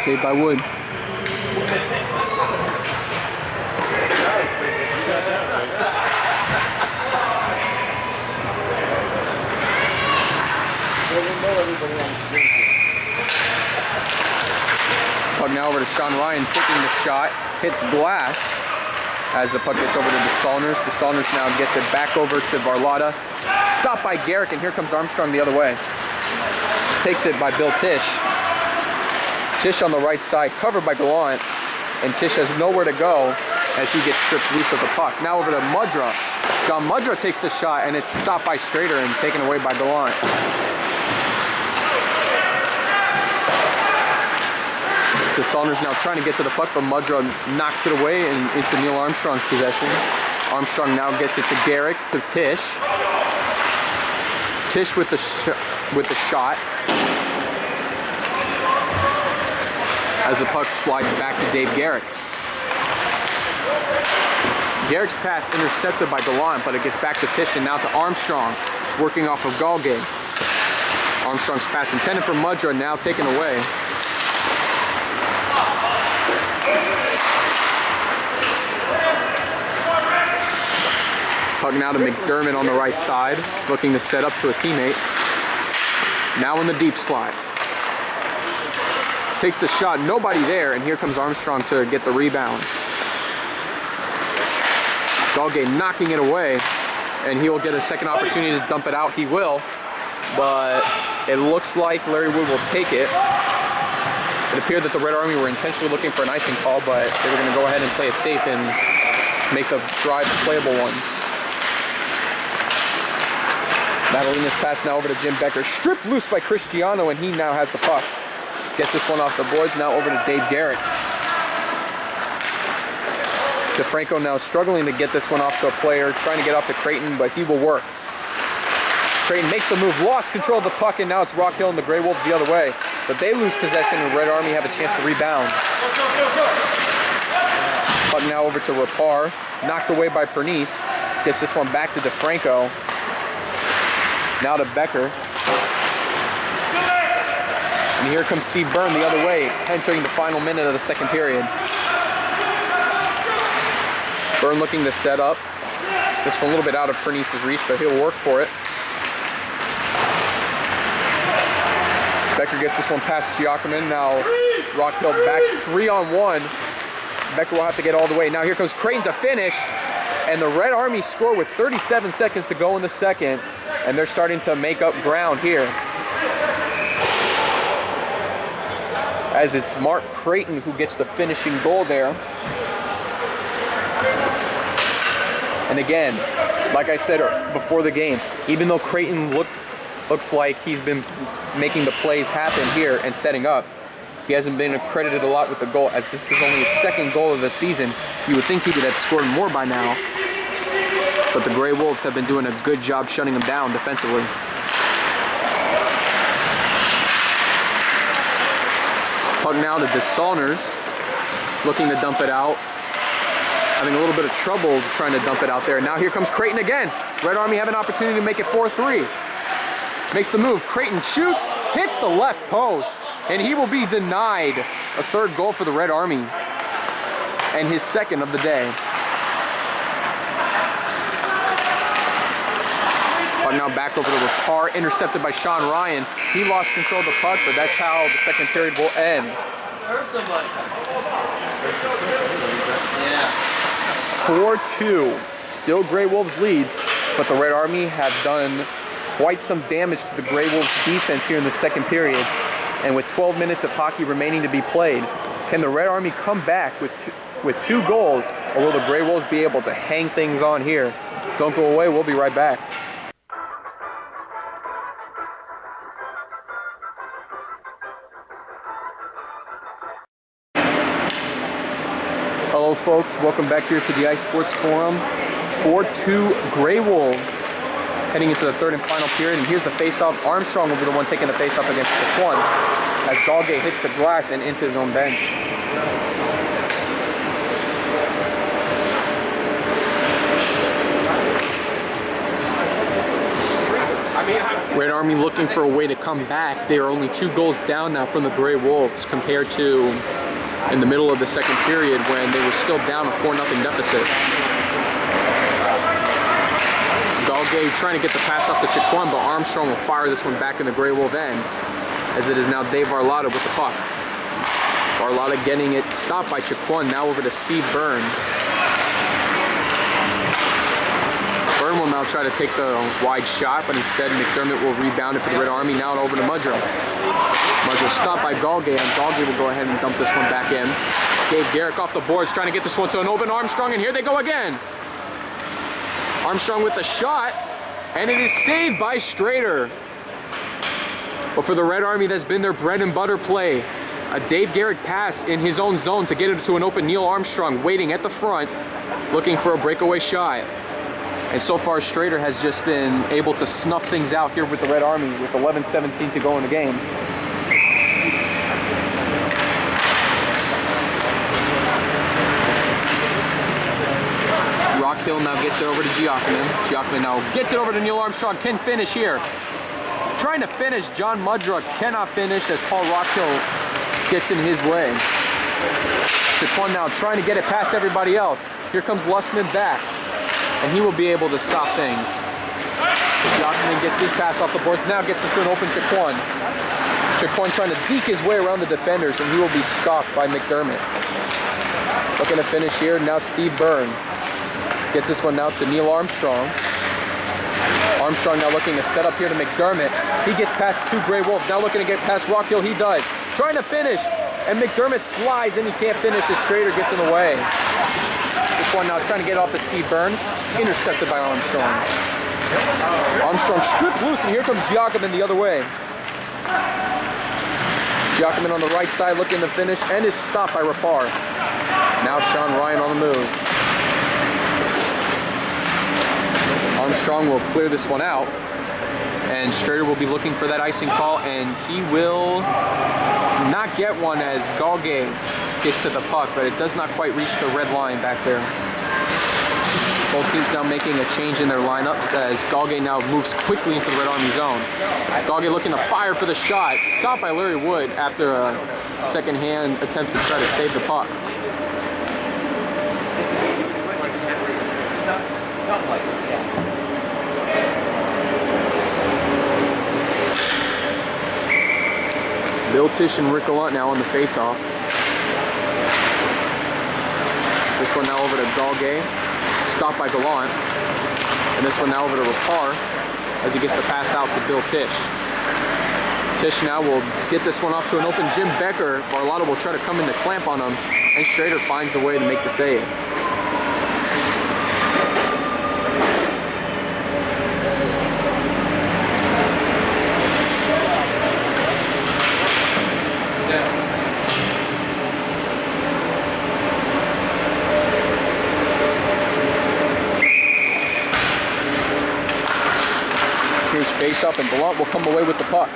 Saved by Wood. Puck now over to Sean Ryan, taking the shot, hits glass as the puck gets over to DeSalners. DeSalners now gets it back over to Varlata. Stopped by Garrick, and here comes Armstrong the other way. Takes it by Bill Tisch. Tisch on the right side, covered by Gallant, and Tisch has nowhere to go as he gets stripped loose of the puck. Now over to Mudra. John Mudra takes the shot, and it's stopped by Strader and taken away by Gallant. The Saunders now trying to get to the puck, but Mudra knocks it away and into Neil Armstrong's possession. Armstrong now gets it to Garrick, to Tisch. Tisch with the shot. As the puck slides back to Dave Garrick. Garrick's pass intercepted by Gallant, but it gets back to Tisch and now to Armstrong, working off of Galgade. Armstrong's pass intended for Mudra, now taken away. Puck now to McDermott on the right side, looking to set up to a teammate. Now in the deep slot. Takes the shot, nobody there, and here comes Armstrong to get the rebound. Galgade knocking it away, and he will get a second opportunity to dump it out. He will, but it looks like Larry Wood will take it. It appeared that the Red Army were intentionally looking for an icing call, but they were going to go ahead and play it safe and make the drive a playable one. Madalena's pass now over to Jim Becker, stripped loose by Cristiano, and he now has the puck. Gets this one off the boards, now over to Dave Garrick. DeFranco now struggling to get this one off to a player, trying to get off to Creighton, but he will work. Creighton makes the move, lost control of the puck, and now it's Rockhill and the Grey Wolves the other way. But they lose possession, and Red Army have a chance to rebound. Puck now over to Rapar, knocked away by Pernice. Gets this one back to DeFranco. Now to Becker. And here comes Steve Byrne the other way, entering the final minute of the second period. Byrne looking to set up. This one a little bit out of Pernice's reach, but he'll work for it. Becker gets this one past Giacomin. Now Rock Hill back 3-on-1. Becker will have to get all the way. Now here comes Creighton to finish. And the Red Army score with 37 seconds to go in the second. And they're starting to make up ground here. As it's Mark Creighton who gets the finishing goal there. And again, like I said before the game, even though Creighton looks like he's been making the plays happen here and setting up, he hasn't been credited a lot with the goal, as this is only his second goal of the season. You would think he would have scored more by now, but the Grey Wolves have been doing a good job shutting him down defensively. Puck now to DeSaulniers, looking to dump it out. Having a little bit of trouble trying to dump it out there. Now here comes Creighton again. Red Army have an opportunity to make it 4-3. Makes the move. Creighton shoots, hits the left post, and he will be denied a third goal for the Red Army, and his second of the day. Puck now back over to Rapar, intercepted by Sean Ryan. He lost control of the puck, but that's how the second period will end. Hurt somebody. Yeah. 4-2. Still Grey Wolves lead, but the Red Army have done quite some damage to the Grey Wolves defense here in the second period. And with 12 minutes of hockey remaining to be played, can the Red Army come back with two goals, or will the Grey Wolves be able to hang things on here? Don't go away, we'll be right back. Hello folks, welcome back here to the Ice Sports Forum. 4-2 Grey Wolves heading into the third and final period, and here's the face-off. Armstrong will be the one taking the face-off against Chaquan as Galgay hits the glass and into his own bench. Red Army looking for a way to come back. They are only 2 goals down now from the Grey Wolves compared to in the middle of the second period when they were still down a 4-0 deficit. Galgay trying to get the pass off to Chaquan, but Armstrong will fire this one back in the Grey Wolf end, as it is now Dave Varlata with the puck. Varlata getting it stopped by Chaquan, now over to Steve Byrne. Byrne will now try to take the wide shot, but instead McDermott will rebound it for the Red Army. Now over to Mudrow. Mudrow stopped by Galgay, and Galgay will go ahead and dump this one back in. Gabe Garrick off the boards, trying to get this one to an open Armstrong, and here they go again. Armstrong with the shot, and it is saved by Strader. But for the Red Army, that's been their bread and butter play. A Dave Garrick pass in his own zone to get it to an open Neil Armstrong, waiting at the front, looking for a breakaway shot. And so far, Strader has just been able to snuff things out here with the Red Army with 11:17 to go in the game. Rockhill now gets it over to Giacomin. Giacomin now gets it over to Neil Armstrong. Can finish here. Trying to finish, John Mudrock cannot finish as Paul Rockhill gets in his way. Chaquan now trying to get it past everybody else. Here comes Lussman back, and he will be able to stop things. Giacomin gets his pass off the boards, now gets into an open Chaquan. Chaquan trying to deke his way around the defenders, and he will be stopped by McDermott. Looking to finish here, now Steve Byrne. Gets this one now to Neil Armstrong. Armstrong now looking to set up here to McDermott. He gets past 2 Grey Wolves, now looking to get past Rockhill, he does. Trying to finish, and McDermott slides and he can't finish as Strader gets in the way. This one now trying to get off to Steve Byrne, intercepted by Armstrong. Armstrong stripped loose, and here comes Giacomin the other way. Giacomin on the right side looking to finish, and is stopped by Rapar. Now Sean Ryan on the move. Armstrong will clear this one out, and Strader will be looking for that icing call, and he will not get one as Galgay gets to the puck, but it does not quite reach the red line back there. Both teams now making a change in their lineups as Galgay now moves quickly into the Red Army zone. Galgay looking to fire for the shot. Stopped by Larry Wood after a second-hand attempt to try to save the puck. Something like that, yeah. Bill Tisch and Rick Gallant now on the face-off. This one now over to Galgay. Stopped by Gallant. And this one now over to Rapar as he gets the pass out to Bill Tisch. Tisch now will get this one off to an open Jim Becker. Barlotta will try to come in the clamp on him, and Schrader finds a way to make the save. Face up, and Gallant will come away with the puck.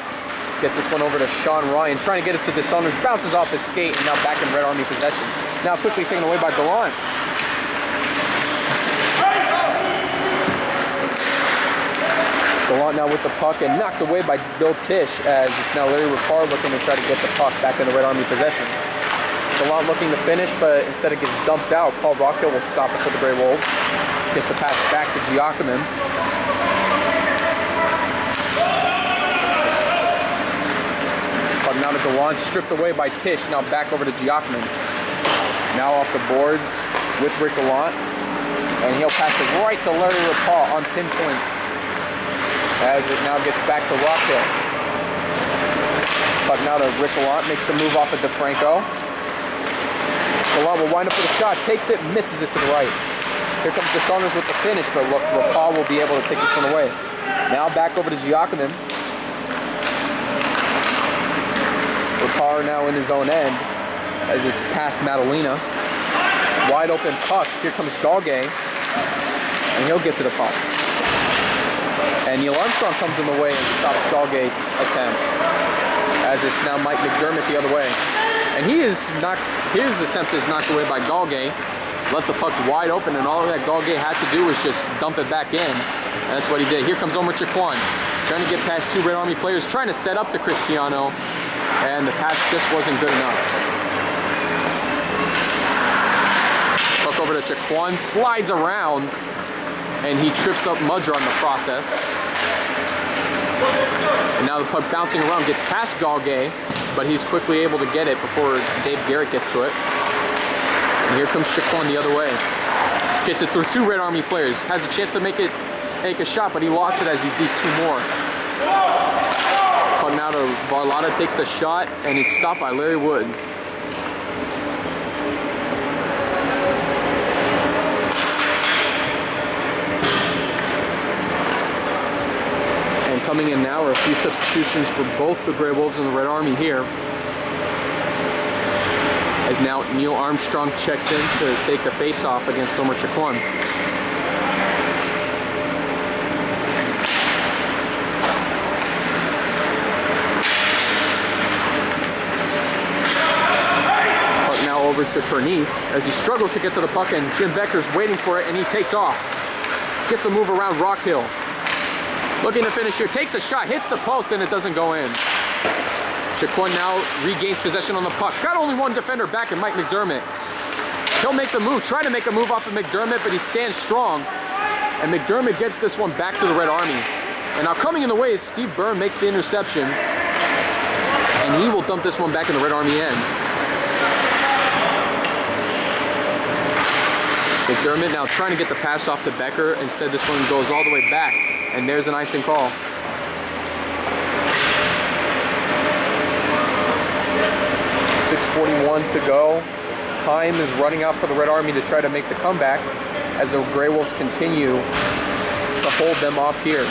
Gets this one over to Sean Ryan, trying to get it to Saunders, bounces off his skate, and now back in Red Army possession. Now quickly taken away by Gallant. Gallant now with the puck and knocked away by Bill Tisch as it's now Larry Rapar looking to try to get the puck back in the Red Army possession. Gallant looking to finish, but instead it gets dumped out. Paul Rockhill will stop it for the Grey Wolves. Gets the pass back to Giacomin. Now to Gallant, stripped away by Tisch, now back over to Giacomin. Now off the boards with Rick Gallant, and he'll pass it right to Larry Rapar on pinpoint as it now gets back to Rockhill. Puck now to Rick Gallant, makes the move off of DeFranco. Gallant will wind up with a shot, takes it, misses it to the right. Here comes Saunders with the finish, but Rapar will be able to take this one away. Now back over to Giacomin. Rapar now in his own end as it's past Madalena. Wide open puck. Here comes Galgay, and he'll get to the puck. And Neil Armstrong comes in the way and stops Galgay's attempt as it's now Mike McDermott the other way. And his attempt is knocked away by Galgay. Left the puck wide open, and all that Galgay had to do was just dump it back in. And that's what he did. Here comes Omer Chiquan, trying to get past two Red Army players, trying to set up to Cristiano. And the pass just wasn't good enough. Puck over to Chiquan, slides around, and he trips up Mudra in the process. And now the puck bouncing around gets past Galgay, but he's quickly able to get it before Dave Garrett gets to it. And here comes Chiquan the other way. Gets it through two Red Army players. Has a chance to make a shot, but he lost it as he beat two more. Puck now to Barlotta, takes the shot, and it's stopped by Larry Wood. And coming in now are a few substitutions for both the Grey Wolves and the Red Army here. As now Neil Armstrong checks in to take the face-off against Omer Chiquan. Over to Pernice as he struggles to get to the puck, and Jim Becker's waiting for it, and he takes off. Gets a move around Rockhill. Looking to finish here, takes the shot, hits the post, and it doesn't go in. Chiquan now regains possession on the puck. Got only one defender back in Mike McDermott. He'll make the move, try to make a move off of McDermott, but he stands strong. And McDermott gets this one back to the Red Army. And now coming in the way is Steve Byrne, makes the interception. And he will dump this one back in the Red Army end. McDermott now trying to get the pass off to Becker. Instead, this one goes all the way back, and there's an icing call. .6:41 to go. Time is running out for the Red Army to try to make the comeback as the Grey Wolves continue to hold them off here.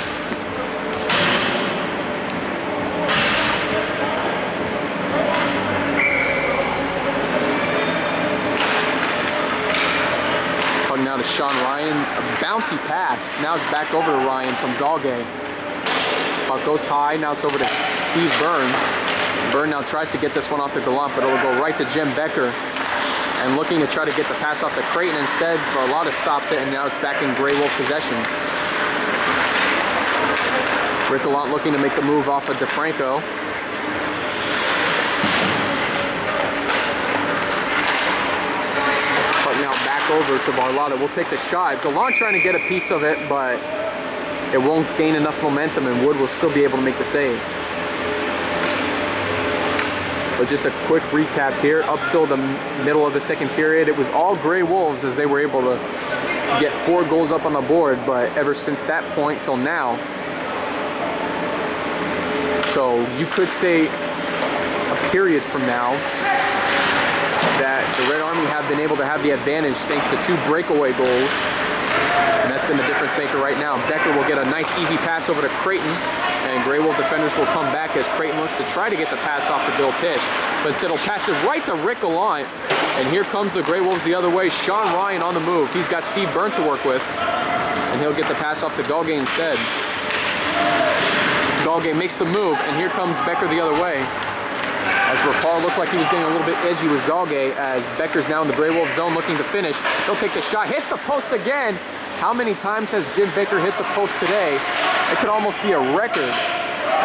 Now to Sean Ryan, a bouncy pass. Now it's back over to Ryan from Galgay. Puck goes high, now it's over to Steve Byrne. Byrne now tries to get this one off the Gallant, but it'll go right to Jim Becker and looking to try to get the pass off to Creighton instead, but a lot of stops it, and now it's back in Grey Wolf possession. Rick Gallant looking to make the move off of DeFranco. But now back over to Barlotta. We'll take the shot. Gallant trying to get a piece of it, but it won't gain enough momentum, and Wood will still be able to make the save. But just a quick recap here, up till the middle of the second period, it was all Grey Wolves as they were able to get 4 goals up on the board, but ever since that point till now, so you could say a period from now that the Red Army have been able to have the advantage thanks to 2 breakaway goals, and that's been the difference maker right now. Becker will get a nice easy pass over to Creighton, and Grey Wolf defenders will come back as Creighton looks to try to get the pass off to Bill Tisch, but instead he'll pass it right to Rick Gallant, and here comes the Grey Wolves the other way. Sean Ryan on the move. He's got Steve Byrne to work with, and he'll get the pass off to Galgay instead. Galgay makes the move, and here comes Becker the other way. As Rapar looked like he was getting a little bit edgy with Galgay, as Becker's now in the Grey Wolf zone looking to finish. He'll take the shot, hits the post again. How many times has Jim Baker hit the post today? It could almost be a record.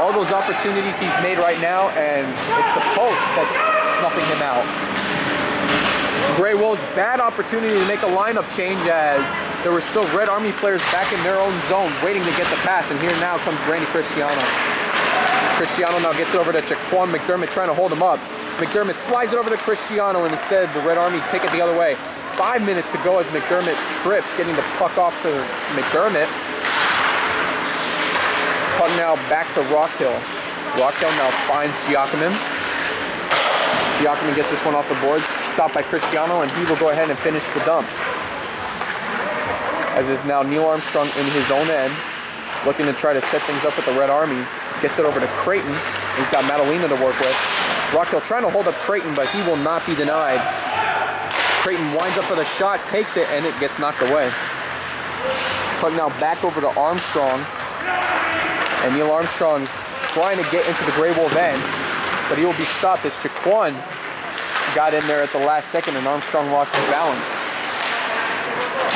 All those opportunities he's made right now, and it's the post that's snuffing him out. Grey Wolves, bad opportunity to make a lineup change as there were still Red Army players back in their own zone waiting to get the pass, and here now comes Randy Cristiano. Cristiano now gets it over to Jaquan McDermott trying to hold him up. McDermott slides it over to Cristiano, and instead the Red Army take it the other way. 5 minutes to go as McDermott trips, getting the puck off to McDermott. Puck now back to Rockhill. Rockhill now finds Giacomin. Giacomin gets this one off the boards, stopped by Cristiano, and he will go ahead and finish the dump. As is now Neil Armstrong in his own end, looking to try to set things up with the Red Army. Gets it over to Creighton. He's got Madalena to work with. Rockhill trying to hold up Creighton, but he will not be denied. Creighton winds up for the shot, takes it, and it gets knocked away. Puck now back over to Armstrong. And Neil Armstrong's trying to get into the Grey Wolf end, but he will be stopped as Jaquan got in there at the last second and Armstrong lost his balance.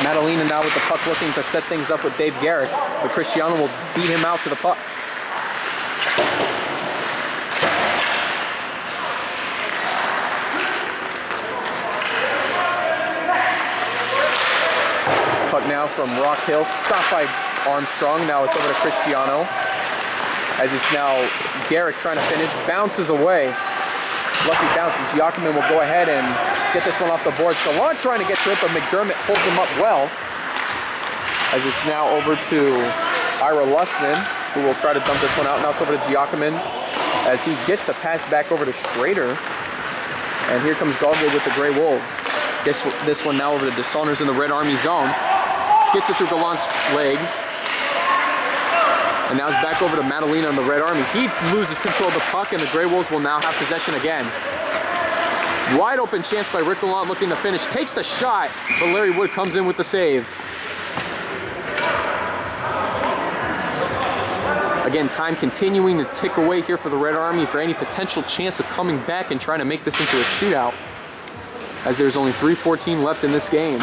Madalena now with the puck looking to set things up with Dave Garrick, but Cristiano will beat him out to the puck. Puck now from Rockhill, stopped by Armstrong. Now it's over to Cristiano. As it's now Garrick trying to finish, bounces away. Lucky bounce, and Giacomin will go ahead and get this one off the boards. Gallant trying to get to it, but McDermott holds him up well. As it's now over to Ira Lussman, who will try to dump this one out. Now it's over to Giacomin as he gets the pass back over to Strader. And here comes Galgay with the Grey Wolves. This one now over to DeSaunders in the Red Army zone. Gets it through Gallant's legs. And now it's back over to Madalena in the Red Army. He loses control of the puck, and the Grey Wolves will now have possession again. Wide open chance by Rick Gallant looking to finish. Takes the shot, but Larry Wood comes in with the save. Again, time continuing to tick away here for the Red Army for any potential chance of coming back and trying to make this into a shootout, as there's only 3:14 left in this game.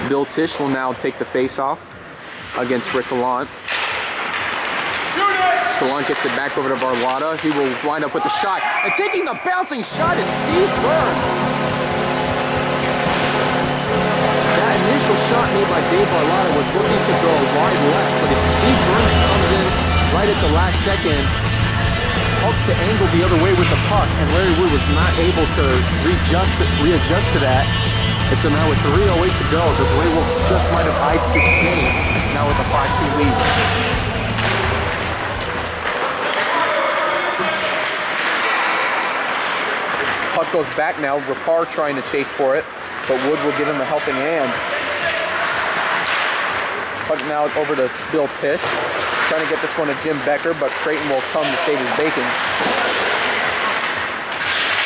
Bill Tisch will now take the face-off against Rick Gallant. Gallant gets it back over to Barlotta. He will wind up with the shot. And taking the bouncing shot is Steve Byrne. That initial shot made by Dave Barlotta was looking to go wide left, but it's Steve Byrne that comes in right at the last second, halts the angle the other way with the puck, and Larry Wood was not able to readjust to that. And so now with 3:08 to go, the Grey Wolves just might have iced this game, now with a 5-2 lead. Puck goes back now, Rapar trying to chase for it, but Wood will give him a helping hand. Puck now over to Bill Tisch, trying to get this one to Jim Becker, but Creighton will come to save his bacon.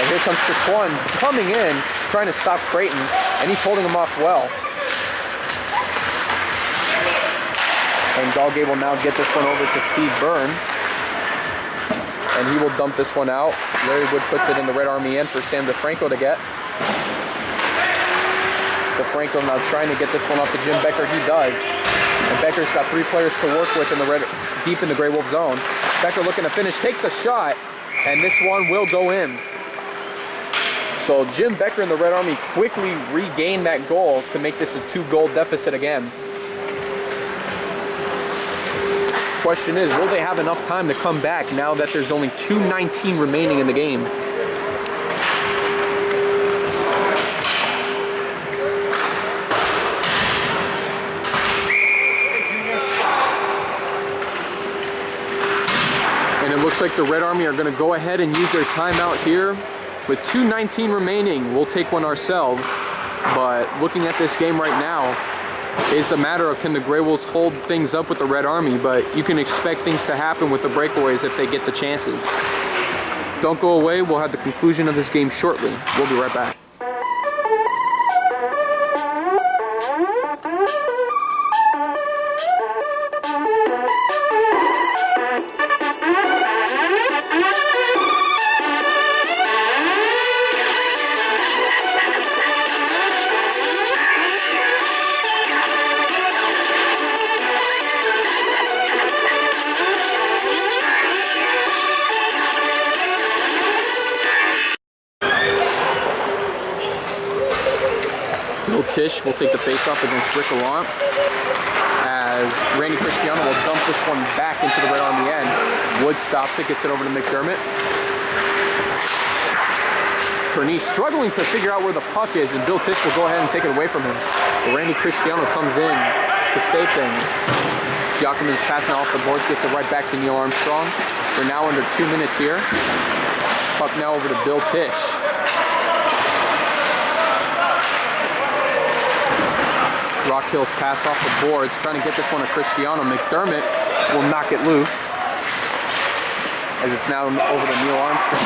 And here comes Jaquan coming in, trying to stop Creighton, and he's holding him off well. And Galgay will now get this one over to Steve Byrne. and he will dump this one out. Larry Wood puts it in the Red Army end for Sam DeFranco to get. DeFranco now trying to get this one off to Jim Becker. He does. And Becker's got 3 players to work with in the deep in the Grey Wolf zone. Becker looking to finish, takes the shot, and this one will go in. So Jim Becker and the Red Army quickly regain that goal to make this a 2-goal deficit again. Question is, will they have enough time to come back now that there's only 2:19 remaining in the game? And it looks like the Red Army are going to go ahead and use their timeout here. With 2:19 remaining, we'll take one ourselves. But looking at this game right now, it's a matter of can the Grey Wolves hold things up with the Red Army, but you can expect things to happen with the breakaways if they get the chances. Don't go away, we'll have the conclusion of this game shortly. We'll be right back. Tish will take the face-off against Rick Gallant as Randy Cristiano will dump this one back into the Red Army end. Wood stops it, gets it over to McDermott. Pernice struggling to figure out where the puck is, and Bill Tish will go ahead and take it away from him. But Randy Cristiano comes in to save things. Giacomin's pass now off the boards, gets it right back to Neil Armstrong. We're now under 2 minutes here. Puck now over to Bill Tish. Rock Hill's pass off the boards, trying to get this one to Cristiano. McDermott will knock it loose as it's now over to Neil Armstrong.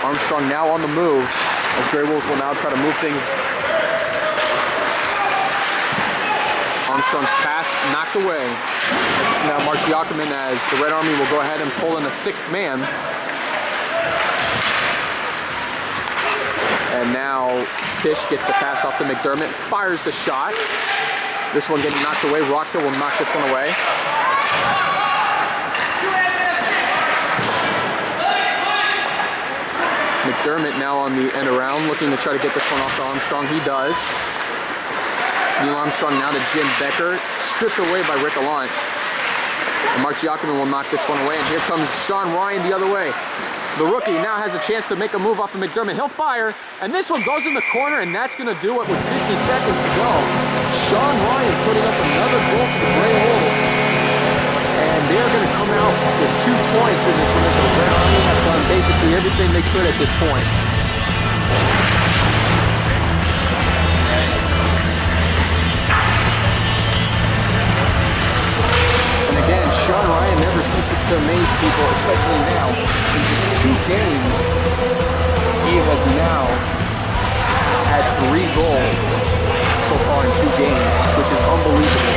Armstrong now on the move as Grey Wolves will now try to move things. Armstrong's pass knocked away. This is now Mark Giacomin as the Red Army will go ahead and pull in a 6th man. And now Tish gets the pass off to McDermott, fires the shot. This one getting knocked away. Rockhill will knock this one away. McDermott now on the end around, looking to try to get this one off to Armstrong. He does. Neil Armstrong now to Jim Becker, stripped away by Rick Gallant. And Mark Giacomin will knock this one away, and here comes Sean Ryan the other way. The rookie now has a chance to make a move off of McDermott. He'll fire, and this one goes in the corner, and that's going to do it with 50 seconds to go. Sean Ryan putting up another goal for the Grey Wolves. And they're going to come out with 2 points in this one as the Red Army have done basically everything they could at this point. Again, Sean Ryan never ceases to amaze people, especially now. In just 2 games, he has now had 3 goals so far in 2 games, which is unbelievable.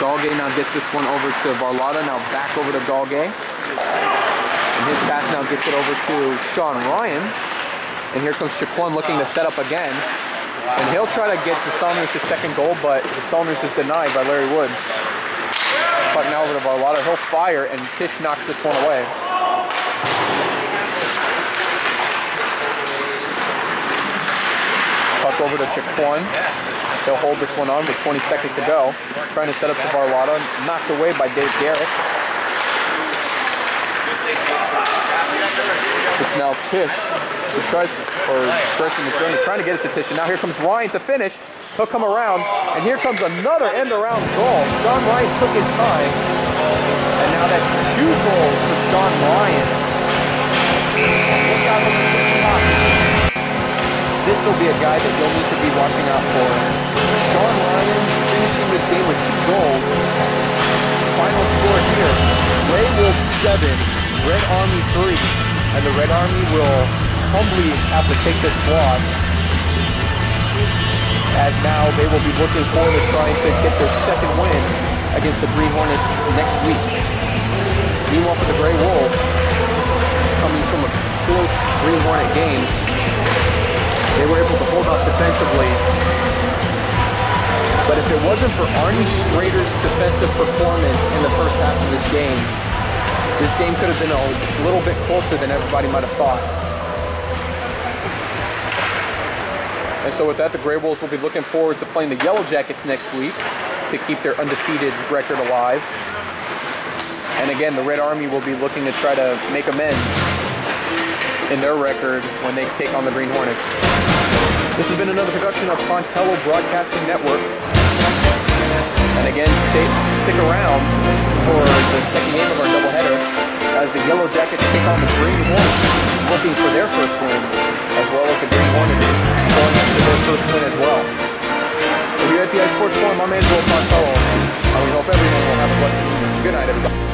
Galgay now gets this one over to Varlata, now back over to Galgay. And his pass now gets it over to Sean Ryan. And here comes Chaquan looking to set up again. And he'll try to get DeSaunders his 2nd goal, but DeSaunders is denied by Larry Wood. Puck now over to Varlata. He'll fire, and Tish knocks this one away. Puck over to Chaquan. He'll hold this one on with 20 seconds to go. Trying to set up to Varlata. Knocked away by Dave Garrett. It's now Tish who tries, or Christian McDermott trying to get it to Tish. And now here comes Ryan to finish. He'll come around, and here comes another end-around goal. Sean Ryan took his time, and now that's 2 goals for Sean Ryan. Look out over the top. This will be a guy that you'll need to be watching out for. Sean Ryan finishing this game with 2 goals. Final score here, Grey Wolves 7, Red Army 3. And the Red Army will humbly have to take this loss as now they will be looking forward to trying to get their second win against the Green Hornets next week. Meanwhile, for the Gray Wolves, coming from a close Green Hornet game, they were able to hold up defensively. But if it wasn't for Arnie Strader's defensive performance in the first half of this game could have been a little bit closer than everybody might have thought. And so with that, the Gray Wolves will be looking forward to playing the Yellow Jackets next week to keep their undefeated record alive. And again, the Red Army will be looking to try to make amends in their record when they take on the Green Hornets. This has been another production of Pontello Broadcasting Network. And again, stick around for the second game of our doubleheader as the Yellow Jackets take on the Green Hornets, looking for their first win, as well as the Green Hornets going after their first win as well. We're here at the iSports Forum. I'm Angelo Pontello, and we hope everyone will have a blessed evening. Good night, everybody.